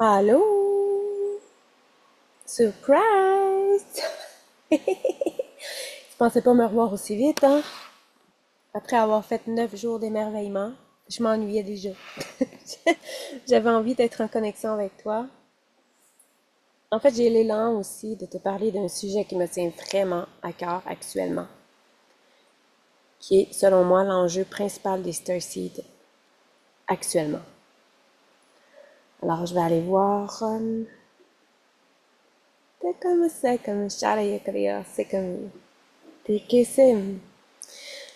Allô? Surprise! Je pensais pas me revoir aussi vite, hein? Après avoir fait 9 jours d'émerveillement, je m'ennuyais déjà. J'avais envie d'être en connexion avec toi. En fait, j'ai l'élan aussi de te parler d'un sujet qui me tient vraiment à cœur actuellement, qui est, selon moi, l'enjeu principal des Starseeds actuellement. Alors, je vais aller voir. C'est comme ça, comme c'est comme. T'es que c'est.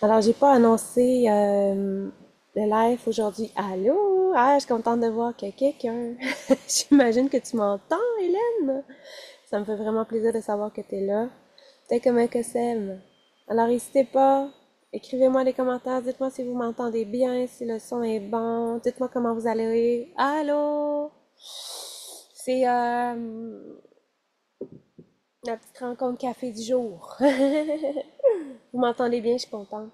Alors, j'ai pas annoncé le live aujourd'hui. Allô? Ah, je suis contente de voir qu'il y a quelqu'un. J'imagine que tu m'entends, Hélène. Ça me fait vraiment plaisir de savoir que tu es là. T'es comme un que c'est. Alors, n'hésitez pas. Écrivez-moi des commentaires. Dites-moi si vous m'entendez bien, si le son est bon. Dites-moi comment vous allez. Allô? C'est la petite rencontre café du jour. Vous m'entendez bien, je suis contente.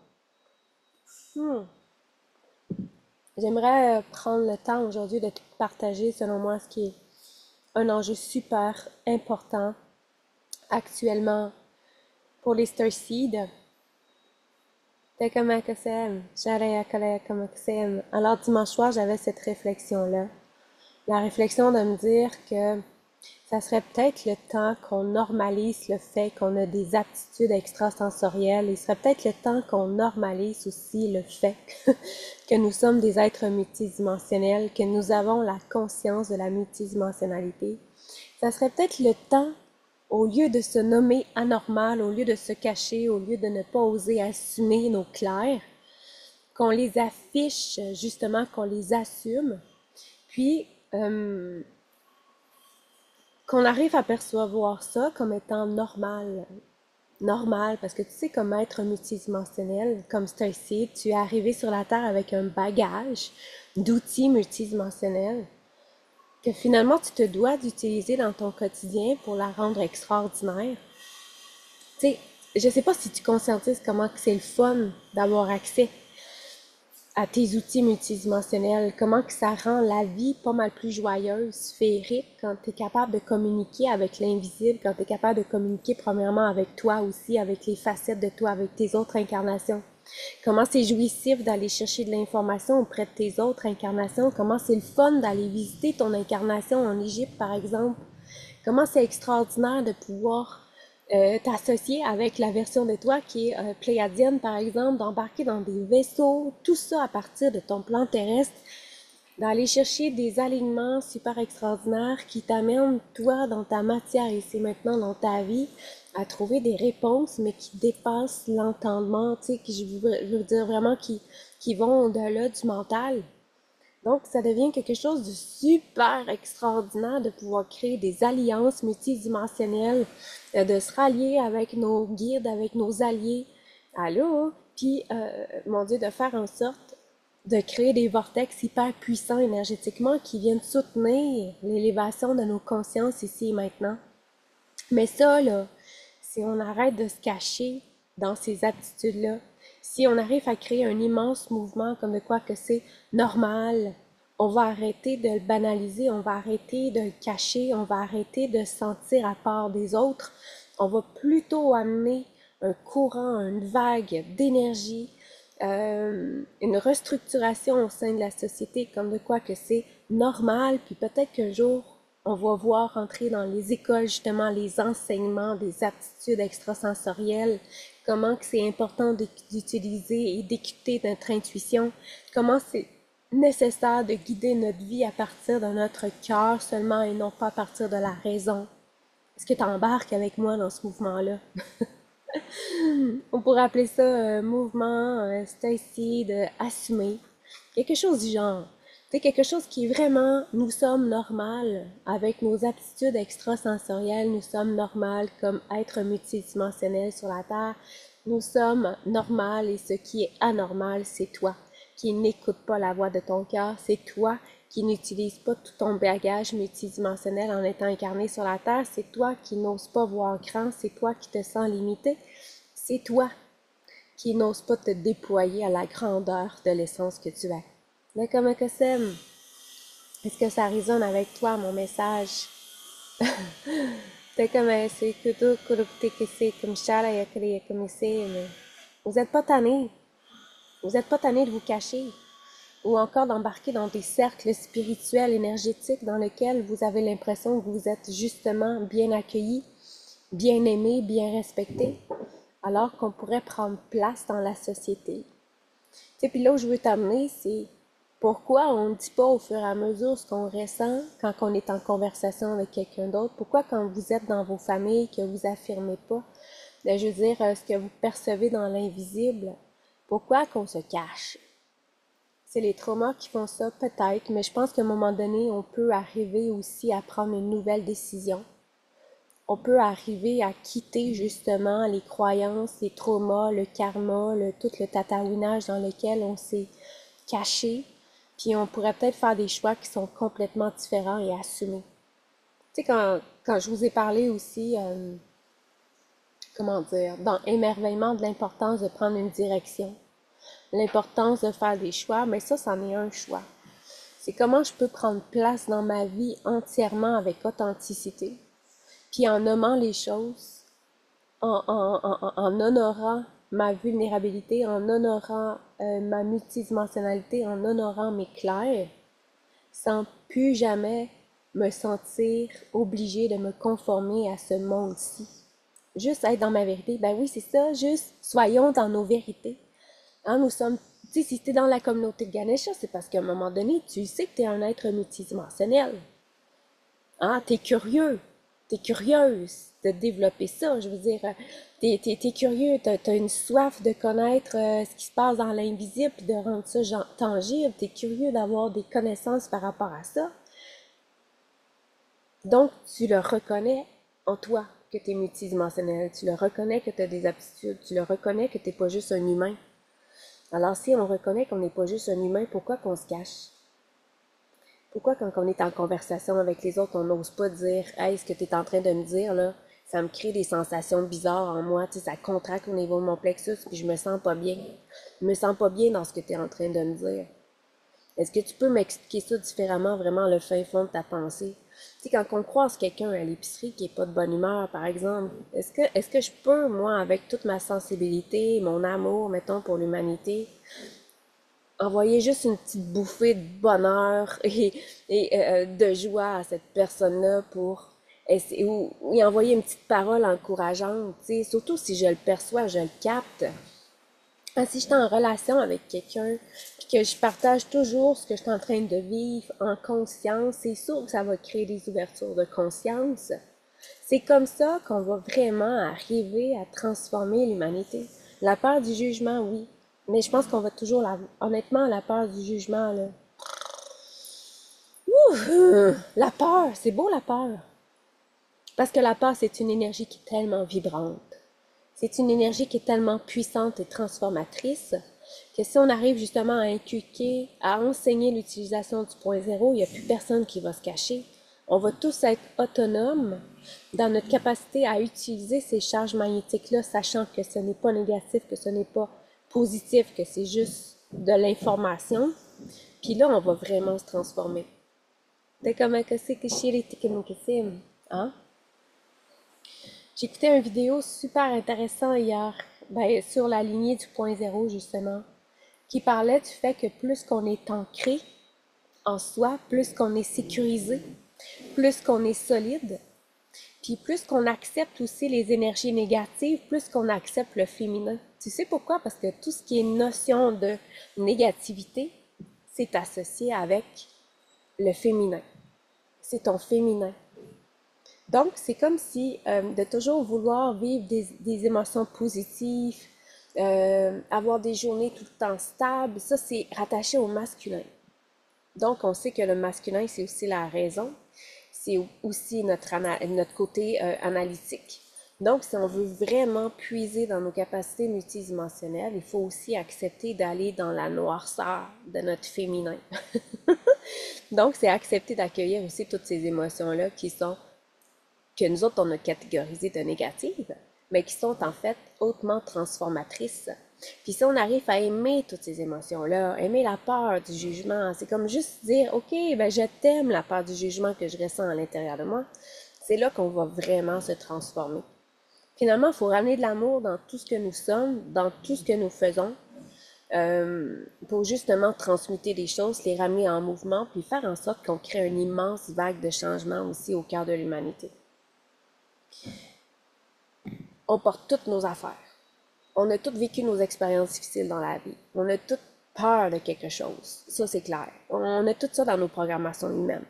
Hmm. J'aimerais prendre le temps aujourd'hui de te partager, selon moi, ce qui est un enjeu super important actuellement pour les Starseeds. T'es comme un que c'est, j'allais à coller comme que c'est. Alors dimanche soir, j'avais cette réflexion-là. La réflexion de me dire que ça serait peut-être le temps qu'on normalise le fait qu'on a des aptitudes extrasensorielles. Il serait peut-être le temps qu'on normalise aussi le fait que nous sommes des êtres multidimensionnels, que nous avons la conscience de la multidimensionnalité. Ça serait peut-être le temps, au lieu de se nommer anormal, au lieu de se cacher, au lieu de ne pas oser assumer nos clairs, qu'on les affiche, justement, qu'on les assume, puis qu'on arrive à percevoir ça comme étant normal. Normal, parce que tu sais, comme être multidimensionnel, comme Starseed, tu es arrivé sur la Terre avec un bagage d'outils multidimensionnels que finalement tu te dois d'utiliser dans ton quotidien pour la rendre extraordinaire. Tu sais, je sais pas si tu conscientises comment c'est le fun d'avoir accès à tes outils multidimensionnels, comment que ça rend la vie pas mal plus joyeuse, féerique, quand tu es capable de communiquer avec l'invisible, quand tu es capable de communiquer premièrement avec toi aussi, avec les facettes de toi, avec tes autres incarnations. Comment c'est jouissif d'aller chercher de l'information auprès de tes autres incarnations, comment c'est le fun d'aller visiter ton incarnation en Égypte, par exemple. Comment c'est extraordinaire de pouvoir t'associer avec la version de toi qui est pléiadienne, par exemple, d'embarquer dans des vaisseaux, tout ça à partir de ton plan terrestre, d'aller chercher des alignements super extraordinaires qui t'amènent, toi, dans ta matière ici maintenant, dans ta vie, à trouver des réponses, mais qui dépassent l'entendement, tu sais, qui, je veux dire vraiment, qui vont au-delà du mental. Donc, ça devient quelque chose de super extraordinaire de pouvoir créer des alliances multidimensionnelles, de se rallier avec nos guides, avec nos alliés. Allô? Puis, mon Dieu, de faire en sorte de créer des vortex hyper puissants énergétiquement qui viennent soutenir l'élévation de nos consciences ici et maintenant. Mais ça, là, si on arrête de se cacher dans ces attitudes-là, si on arrive à créer un immense mouvement comme de quoi que c'est normal, on va arrêter de le banaliser, on va arrêter de le cacher, on va arrêter de se sentir à part des autres, on va plutôt amener un courant, une vague d'énergie, une restructuration au sein de la société comme de quoi que c'est normal, puis peut-être qu'un jour, on va voir entrer dans les écoles justement les enseignements des aptitudes extrasensorielles, comment que c'est important d'utiliser et d'écouter notre intuition, comment c'est nécessaire de guider notre vie à partir de notre cœur seulement et non pas à partir de la raison. Est-ce que tu embarques avec moi dans ce mouvement-là? On pourrait appeler ça un mouvement, Stacy, de assumer. Quelque chose du genre. C'est quelque chose qui est vraiment, nous sommes normal avec nos aptitudes extrasensorielles, nous sommes normal comme êtres multidimensionnels sur la Terre. Nous sommes normal et ce qui est anormal, c'est toi qui n'écoute pas la voix de ton cœur, c'est toi qui n'utilise pas tout ton bagage multidimensionnel en étant incarné sur la Terre, c'est toi qui n'oses pas voir grand, c'est toi qui te sens limité, c'est toi qui n'oses pas te déployer à la grandeur de l'essence que tu es. Mais comme que c'est, Est-ce que ça résonne avec toi, mon message? C'est comme c'est que c'est comme Chala comme c'est, mais vous n'êtes pas tanné. Vous n'êtes pas tanné de vous cacher. Ou encore d'embarquer dans des cercles spirituels, énergétiques dans lesquels vous avez l'impression que vous êtes justement bien accueilli, bien aimé, bien respecté, alors qu'on pourrait prendre place dans la société. Tu sais, puis là où je veux t'amener, c'est pourquoi on ne dit pas au fur et à mesure ce qu'on ressent quand on est en conversation avec quelqu'un d'autre? Pourquoi quand vous êtes dans vos familles que vous affirmez pas, je veux dire, ce que vous percevez dans l'invisible? Pourquoi qu'on se cache? C'est les traumas qui font ça, peut-être, mais je pense qu'à un moment donné, on peut arriver aussi à prendre une nouvelle décision. On peut arriver à quitter justement les croyances, les traumas, le karma, tout le tatouinage dans lequel on s'est caché, puis on pourrait peut-être faire des choix qui sont complètement différents et assumés. Tu sais, quand je vous ai parlé aussi, comment dire, dans émerveillement de l'importance de prendre une direction, l'importance de faire des choix, mais ça, c'en est un choix. C'est comment je peux prendre place dans ma vie entièrement avec authenticité, puis en nommant les choses, en honorant ma vulnérabilité, en honorant ma multidimensionnalité, en honorant mes clairs, sans plus jamais me sentir obligée de me conformer à ce monde-ci. Juste être dans ma vérité, ben oui, c'est ça, juste soyons dans nos vérités. Hein, nous sommes, tu sais, si tu es dans la communauté de Ganesha, c'est parce qu'à un moment donné, tu sais que tu es un être multidimensionnel. Hein, tu es curieux, tu es curieuse de développer ça. Je veux dire, tu es curieux, tu as une soif de connaître ce qui se passe dans l'invisible et de rendre ça tangible. Tu es curieux d'avoir des connaissances par rapport à ça. Donc, tu le reconnais en toi que tu es multidimensionnel. Tu le reconnais que tu as des aptitudes. Tu le reconnais que tu n'es pas juste un humain. Alors, si on reconnaît qu'on n'est pas juste un humain, pourquoi qu'on se cache? Pourquoi quand on est en conversation avec les autres, on n'ose pas dire « Hey, ce que tu es en train de me dire, là, ça me crée des sensations bizarres en moi, tu sais, ça contracte au niveau de mon plexus, puis je me sens pas bien. Je me sens pas bien dans ce que tu es en train de me dire. Est-ce que tu peux m'expliquer ça différemment, vraiment le fin fond de ta pensée? Tu sais, quand on croise quelqu'un à l'épicerie qui est pas de bonne humeur, par exemple, est-ce que je peux, moi, avec toute ma sensibilité, mon amour, mettons, pour l'humanité, envoyer juste une petite bouffée de bonheur et de joie à cette personne-là pour essayer, ou y envoyer une petite parole encourageante, tu sais, surtout si je le perçois, je le capte. Ah, si je suis en relation avec quelqu'un, puis que je partage toujours ce que je suis en train de vivre en conscience, c'est sûr que ça va créer des ouvertures de conscience. C'est comme ça qu'on va vraiment arriver à transformer l'humanité. La peur du jugement, oui. Mais je pense qu'on va toujours honnêtement, la peur du jugement, là. La peur, c'est beau la peur. Parce que la peur, c'est une énergie qui est tellement vibrante. C'est une énergie qui est tellement puissante et transformatrice que si on arrive justement à inculquer, à enseigner l'utilisation du point zéro, il n'y a plus personne qui va se cacher. On va tous être autonomes dans notre capacité à utiliser ces charges magnétiques-là, sachant que ce n'est pas négatif, que ce n'est pas positif, que c'est juste de l'information. Puis là, on va vraiment se transformer. C'est comme un hein? J'ai écouté une vidéo super intéressante hier, sur la lignée du point zéro, justement, qui parlait du fait que plus qu'on est ancré en soi, plus qu'on est sécurisé, plus qu'on est solide, puis plus qu'on accepte aussi les énergies négatives, plus qu'on accepte le féminin. Tu sais pourquoi? Parce que tout ce qui est notion de négativité, c'est associé avec le féminin. C'est ton féminin. Donc, c'est comme si de toujours vouloir vivre des émotions positives, avoir des journées tout le temps stables, ça, c'est rattaché au masculin. Donc, on sait que le masculin, c'est aussi la raison, c'est aussi notre côté analytique. Donc, si on veut vraiment puiser dans nos capacités multidimensionnelles, il faut aussi accepter d'aller dans la noirceur de notre féminin. Donc, c'est accepter d'accueillir aussi toutes ces émotions-là que nous autres, on a catégorisées de négatives, mais qui sont en fait hautement transformatrices. Puis si on arrive à aimer toutes ces émotions-là, aimer la peur du jugement, c'est comme juste dire, OK, ben je t'aime la peur du jugement que je ressens à l'intérieur de moi. C'est là qu'on va vraiment se transformer. Finalement, il faut ramener de l'amour dans tout ce que nous sommes, dans tout ce que nous faisons, pour justement transmuter les choses, les ramener en mouvement, puis faire en sorte qu'on crée une immense vague de changement aussi au cœur de l'humanité. On porte toutes nos affaires. On a tous vécu nos expériences difficiles dans la vie. On a toutes peur de quelque chose. Ça, c'est clair. On a tout ça dans nos programmations humaines.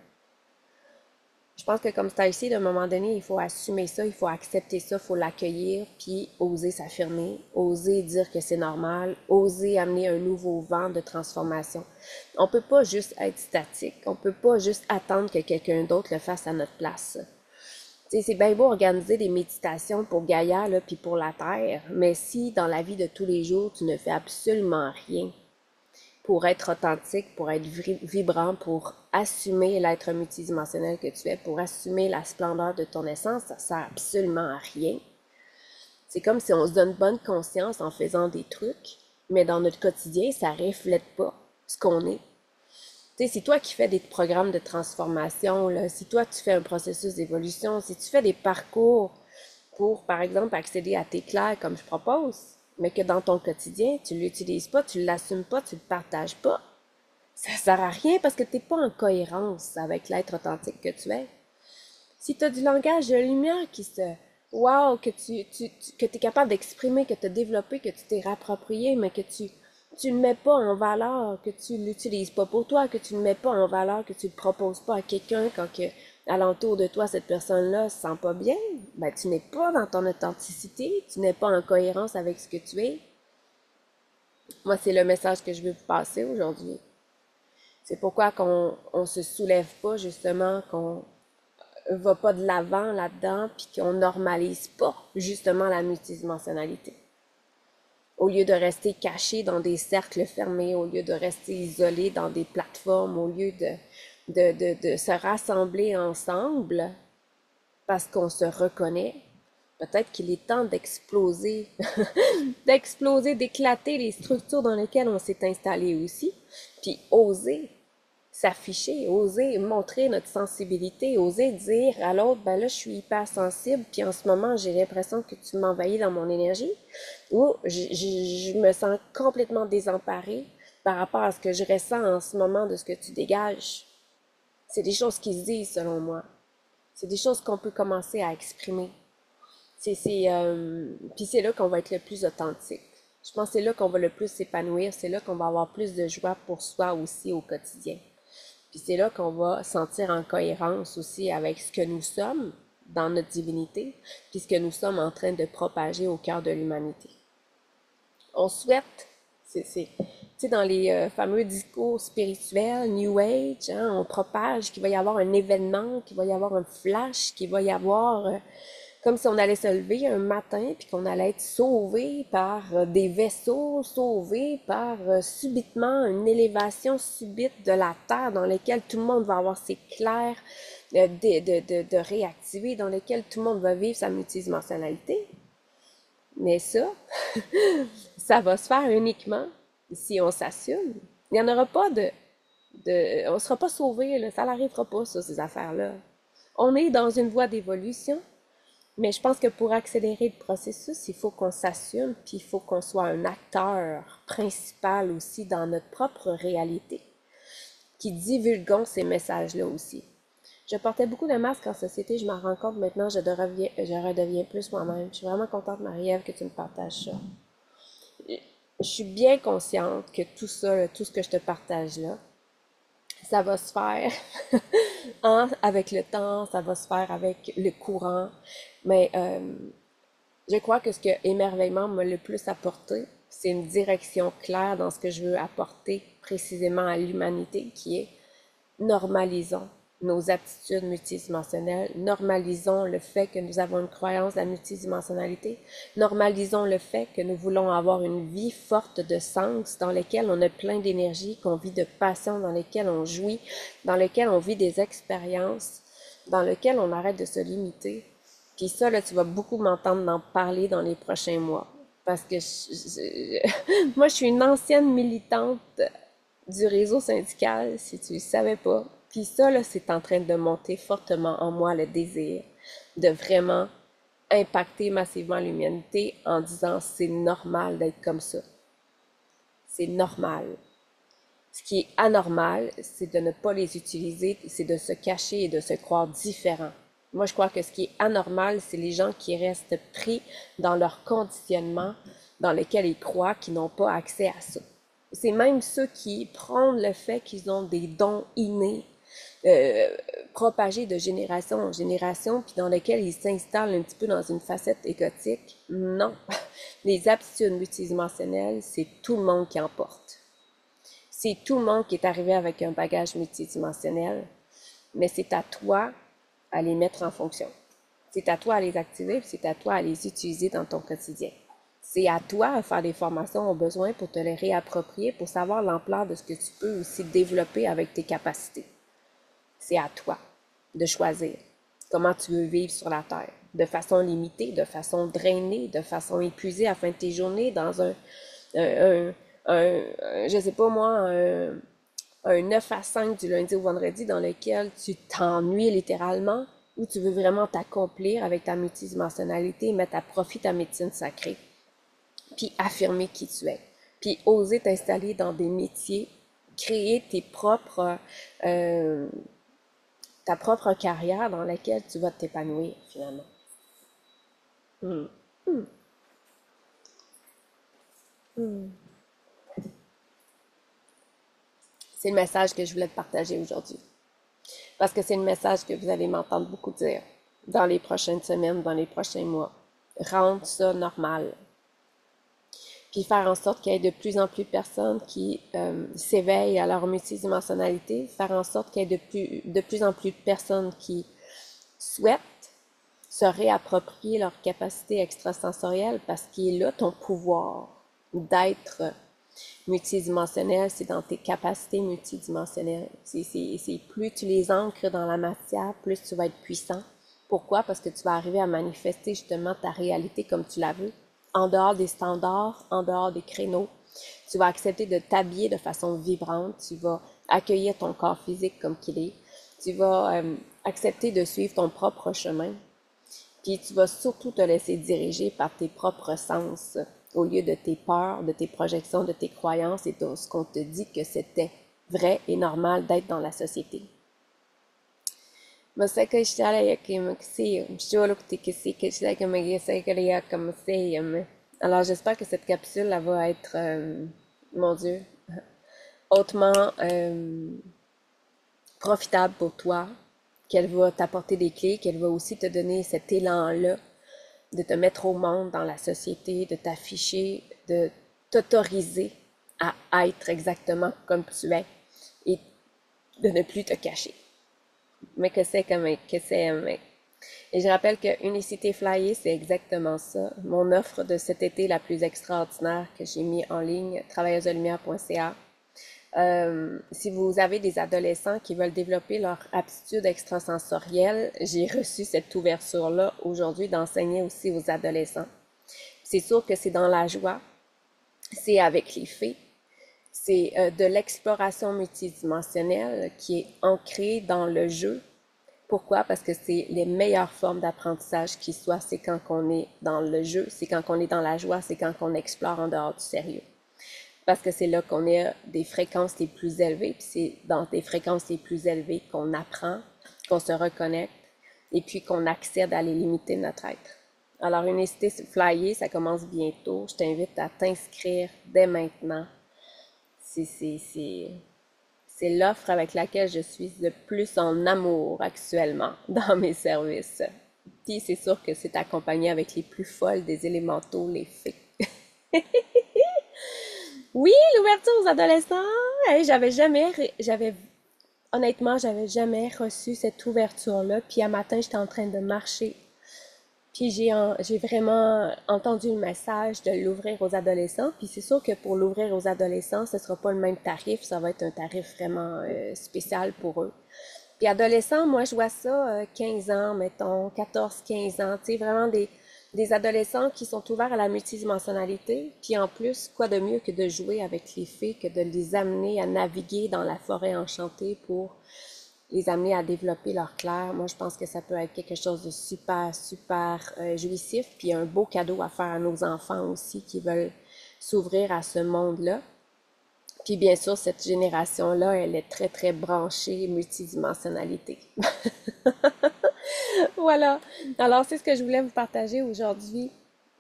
Je pense que comme c'est ici, d'un moment donné, il faut assumer ça, il faut accepter ça, il faut l'accueillir, puis oser s'affirmer, oser dire que c'est normal, oser amener un nouveau vent de transformation. On peut pas juste être statique, on peut pas juste attendre que quelqu'un d'autre le fasse à notre place. C'est bien beau organiser des méditations pour Gaïa, là, puis pour la Terre, mais si dans la vie de tous les jours, tu ne fais absolument rien pour être authentique, pour être vibrant, pour assumer l'être multidimensionnel que tu es, pour assumer la splendeur de ton essence, ça sert absolument à rien. C'est comme si on se donne bonne conscience en faisant des trucs, mais dans notre quotidien, ça ne reflète pas ce qu'on est. Tu sais, c'est toi qui fais des programmes de transformation, là, si toi tu fais un processus d'évolution, si tu fais des parcours pour, par exemple, accéder à tes clairs comme je propose, mais que dans ton quotidien, tu ne l'utilises pas, tu ne l'assumes pas, tu ne le partages pas, ça ne sert à rien parce que tu n'es pas en cohérence avec l'être authentique que tu es. Si tu as du langage de lumière qui se... Wow, que que es capable d'exprimer, que tu as développé, que tu t'es rapproprié, mais que tu ne mets pas en valeur, que tu ne l'utilises pas pour toi, que tu ne mets pas en valeur, que tu ne le proposes pas à quelqu'un quand que, alentour de toi, cette personne-là se sent pas bien, ben tu n'es pas dans ton authenticité, tu n'es pas en cohérence avec ce que tu es. Moi, c'est le message que je veux vous passer aujourd'hui. C'est pourquoi qu'on on se soulève pas, justement, qu'on va pas de l'avant là-dedans, puis qu'on normalise pas, justement, la multidimensionnalité. Au lieu de rester caché dans des cercles fermés, au lieu de rester isolé dans des plateformes, au lieu de se rassembler ensemble parce qu'on se reconnaît, peut-être qu'il est temps d'exploser, d'exploser, d'éclater les structures dans lesquelles on s'est installé aussi, puis oser s'afficher, oser montrer notre sensibilité, oser dire à l'autre, ben là, je suis hyper sensible, puis en ce moment, j'ai l'impression que tu m'envahis dans mon énergie, ou je me sens complètement désemparée par rapport à ce que je ressens en ce moment de ce que tu dégages. C'est des choses qui se disent, selon moi. C'est des choses qu'on peut commencer à exprimer. Puis c'est là qu'on va être le plus authentique. Je pense que c'est là qu'on va le plus s'épanouir, c'est là qu'on va avoir plus de joie pour soi aussi au quotidien. Puis c'est là qu'on va sentir en cohérence aussi avec ce que nous sommes dans notre divinité, puis ce que nous sommes en train de propager au cœur de l'humanité. On souhaite, tu sais, dans les fameux discours spirituels, New Age, hein, on propage qu'il va y avoir un événement, qu'il va y avoir un flash, qu'il va y avoir comme si on allait se lever un matin puis qu'on allait être sauvé par des vaisseaux, sauvé par subitement une élévation subite de la Terre dans laquelle tout le monde va avoir ses clairs de réactiver, dans lesquels tout le monde va vivre sa multidimensionnalité. Mais ça, ça va se faire uniquement si on s'assume. Il n'y en aura pas on ne sera pas sauvé, là, ça n'arrivera pas, ça, ces affaires-là. On est dans une voie d'évolution, mais je pense que pour accélérer le processus, il faut qu'on s'assume, puis il faut qu'on soit un acteur principal aussi dans notre propre réalité, qui divulguons ces messages-là aussi. Je portais beaucoup de masques en société, je m'en rends compte maintenant, je redeviens plus moi-même. Je suis vraiment contente, Marie-Ève, que tu me partages ça. Je suis bien consciente que tout ça, là, tout ce que je te partage là, ça va se faire avec le temps, ça va se faire avec le courant, mais je crois que ce que émerveillement m'a le plus apporté, c'est une direction claire dans ce que je veux apporter précisément à l'humanité, qui est normalisons nos aptitudes multidimensionnelles, normalisons le fait que nous avons une croyance de la multidimensionnalité, normalisons le fait que nous voulons avoir une vie forte de sens, dans laquelle on a plein d'énergie, qu'on vit de passion, dans laquelle on jouit, dans laquelle on vit des expériences, dans lequel on arrête de se limiter. Puis ça, là, tu vas beaucoup m'entendre en parler dans les prochains mois. Parce que moi, je suis une ancienne militante du réseau syndical, si tu ne savais pas. Puis ça, là, c'est en train de monter fortement en moi le désir de vraiment impacter massivement l'humanité en disant c'est normal d'être comme ça. C'est normal. Ce qui est anormal, c'est de ne pas les utiliser, c'est de se cacher et de se croire différent. Moi, je crois que ce qui est anormal, c'est les gens qui restent pris dans leur conditionnement dans lequel ils croient qu'ils n'ont pas accès à ça. C'est même ceux qui prônent le fait qu'ils ont des dons innés, euh, propagés de génération en génération, puis dans lesquels ils s'installent un petit peu dans une facette égotique. Non. Les aptitudes multidimensionnelles, c'est tout le monde qui en porte. C'est tout le monde qui est arrivé avec un bagage multidimensionnel, mais c'est à toi à les mettre en fonction. C'est à toi à les activer, puis c'est à toi à les utiliser dans ton quotidien. C'est à toi à faire des formations au besoin pour te les réapproprier, pour savoir l'ampleur de ce que tu peux aussi développer avec tes capacités. C'est à toi de choisir comment tu veux vivre sur la Terre, de façon limitée, de façon drainée, de façon épuisée à la fin de tes journées, dans un, je sais pas moi, un 9 à 5 du lundi au vendredi dans lequel tu t'ennuies littéralement, ou tu veux vraiment t'accomplir avec ta multidimensionnalité, mettre à profit ta médecine sacrée, puis affirmer qui tu es, puis oser t'installer dans des métiers, créer euh, ta propre carrière dans laquelle tu vas t'épanouir finalement. Mm. C'est le message que je voulais te partager aujourd'hui. Parce que c'est le message que vous allez m'entendre beaucoup dire dans les prochaines semaines, dans les prochains mois. Rendre ça normal. Puis faire en sorte qu'il y ait de plus en plus de personnes qui s'éveillent à leur multidimensionnalité, faire en sorte qu'il y ait de plus en plus de personnes qui souhaitent se réapproprier leur capacité extrasensorielle parce qu'il est là ton pouvoir d'être multidimensionnel, c'est dans tes capacités multidimensionnelles. C'est plus tu les ancres dans la matière, plus tu vas être puissant. Pourquoi? Parce que tu vas arriver à manifester justement ta réalité comme tu la veux, en dehors des standards, en dehors des créneaux. Tu vas accepter de t'habiller de façon vibrante, tu vas accueillir ton corps physique comme qu'il est, tu vas accepter de suivre ton propre chemin, puis tu vas surtout te laisser diriger par tes propres sens au lieu de tes peurs, de tes projections, de tes croyances et de ce qu'on te dit que c'était vrai et normal d'être dans la société. Alors j'espère que cette capsule là, va être, mon Dieu, hautement profitable pour toi, qu'elle va t'apporter des clés, qu'elle va aussi te donner cet élan-là de te mettre au monde dans la société, de t'afficher, de t'autoriser à être exactement comme tu es et de ne plus te cacher. Mais que c'est comme que c'est mais. Et je rappelle que Unicité Flyer, c'est exactement ça. Mon offre de cet été la plus extraordinaire que j'ai mis en ligne, travailleusedelumière.ca. Si vous avez des adolescents qui veulent développer leur aptitude extrasensorielle, j'ai reçu cette ouverture-là aujourd'hui d'enseigner aussi aux adolescents. C'est sûr que c'est dans la joie, c'est avec les faits, c'est de l'exploration multidimensionnelle qui est ancrée dans le jeu. Pourquoi? Parce que c'est les meilleures formes d'apprentissage qui soient, c'est quand on est dans le jeu, c'est quand on est dans la joie, c'est quand on explore en dehors du sérieux. Parce que c'est là qu'on est des fréquences les plus élevées, puis c'est dans des fréquences les plus élevées qu'on apprend, qu'on se reconnecte, et puis qu'on accède à les limités de notre être. Alors, Unicité Flyer, ça commence bientôt. Je t'invite à t'inscrire dès maintenant. C'est l'offre avec laquelle je suis le plus en amour actuellement dans mes services. Puis c'est sûr que c'est accompagné avec les plus folles des élémentaux, les fées. Oui, l'ouverture aux adolescents. Hey, honnêtement, j'avais jamais reçu cette ouverture-là. Puis un matin, j'étais en train de marcher. Puis j'ai vraiment entendu le message de l'ouvrir aux adolescents. Puis c'est sûr que pour l'ouvrir aux adolescents, ce sera pas le même tarif. Ça va être un tarif vraiment spécial pour eux. Puis adolescents, moi, je vois ça 15 ans, mettons, 14, 15 ans. Tu sais, vraiment Des adolescents qui sont ouverts à la multidimensionnalité, puis en plus, quoi de mieux que de jouer avec les fées, que de les amener à naviguer dans la forêt enchantée pour les amener à développer leur clair. Moi, je pense que ça peut être quelque chose de super, super jouissif, puis un beau cadeau à faire à nos enfants aussi qui veulent s'ouvrir à ce monde-là. Puis bien sûr, cette génération-là, elle est très, très branchée multidimensionnalité. Voilà. Alors, c'est ce que je voulais vous partager aujourd'hui.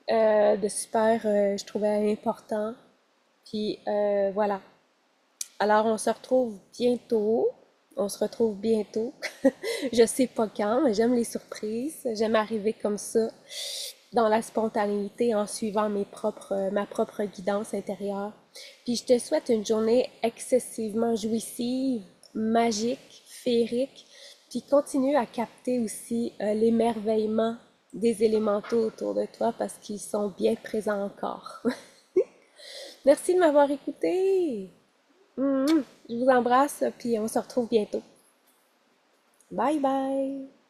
De super, je trouvais important. Puis voilà. Alors, on se retrouve bientôt. On se retrouve bientôt. Je sais pas quand, mais j'aime les surprises. J'aime arriver comme ça, dans la spontanéité, en suivant ma propre guidance intérieure. Puis je te souhaite une journée excessivement jouissive, magique, féerique. Puis continue à capter aussi l'émerveillement des élémentaux autour de toi parce qu'ils sont bien présents encore. Merci de m'avoir écouté. Je vous embrasse, puis on se retrouve bientôt. Bye bye!